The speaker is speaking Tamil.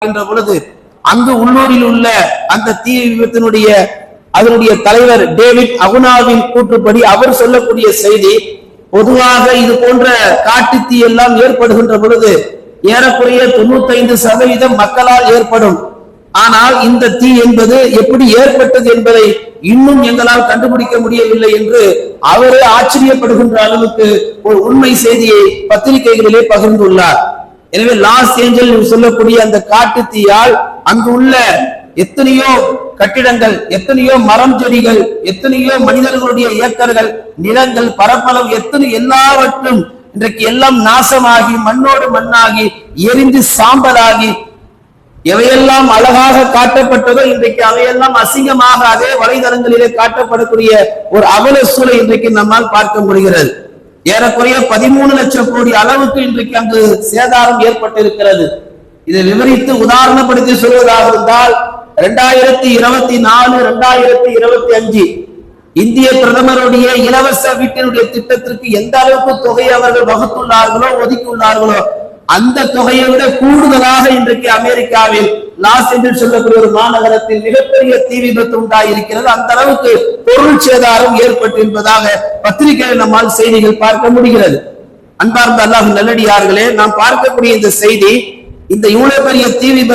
பார்க்கின்ற பொழுது அங்கு உள்ளூரில் உள்ள அந்த தீ விபத்தினுடைய அதனுடைய தலைவர் டேவிட் அகுனாவின் கூற்றுப்படி அவர் சொல்லக்கூடிய செய்தி, பொதுவாக இது போன்ற காட்டு தீ எல்லாம் ஏற்படுகின்ற பொழுது ஏறக்குறைய 95% மக்களால் ஏற்படும். ஆனால் இந்த தீ என்பது எப்படி ஏற்பட்டது என்பதை இன்னும் எங்களால் கண்டுபிடிக்க முடியவில்லை என்று அவரே ஆச்சரியப்படுகின்ற அளவுக்கு ஒரு உண்மை செய்தியை பத்திரிகைகளிலே பகிர்ந்துள்ளார். எனவே லாஸ் ஏஞ்சல் சொல்லக்கூடிய அந்த காட்டு தீயால் அங்கு உள்ள எத்தனையோ கட்டிடங்கள், எத்தனையோ மரம் செடிகள், எத்தனையோ மனிதர்களுடைய ஏக்கர்கள், நிலங்கள், பரப்பளவு எத்தனை எல்லாவற்றும் இன்றைக்கு எல்லாம் நாசமாகி மண்ணோடு மண்ணாகி எரிந்து சாம்பலாகி எவையெல்லாம் அழகாக காட்டப்பட்டதோ இன்றைக்கு அவையெல்லாம் அசிங்கமாக அதே வலைதளங்களிலே காட்டப்படக்கூடிய ஒரு அவல சூழலை இன்றைக்கு நம்மால் பார்க்க முடிகிறது. ஏறக்குறைய 13 லட்சம் கோடி அளவுக்கு இன்றைக்கு அங்கு சேதாரம் ஏற்பட்டிருக்கிறது. இதை விவரித்து உதாரணப்படுத்தி சொல்வதாக இருந்தால் 2024 2025 இந்திய பிரதமருடைய இலவச வீட்டினுடைய திட்டத்திற்கு எந்த அளவுக்கு தொகையை அவர்கள் வகுத்துள்ளார்களோ ஒதுக்கியுள்ளார்களோ அந்த தொகையை விட கூடுதலாக இன்றைக்கு அமெரிக்காவில் லாஸ் ஏஞ்சல்ஸ் சொல்லக்கூடிய ஒரு மாநகரத்தில் மிகப்பெரிய தீ விபத்து உண்டாயிருக்கிறது. அந்த அளவுக்கு பொருள் சேதாரம் ஏற்பட்டிருப்பதாக பத்திரிகையில் நம்மால் செய்திகள் பார்க்க முடிகிறது. அன்பார்ந்த அல்லாஹ் நல்லடியார்களே, நாம் பார்க்கக்கூடிய இந்த செய்தி, இந்த இவ்வளவு பெரிய தீ விபத்து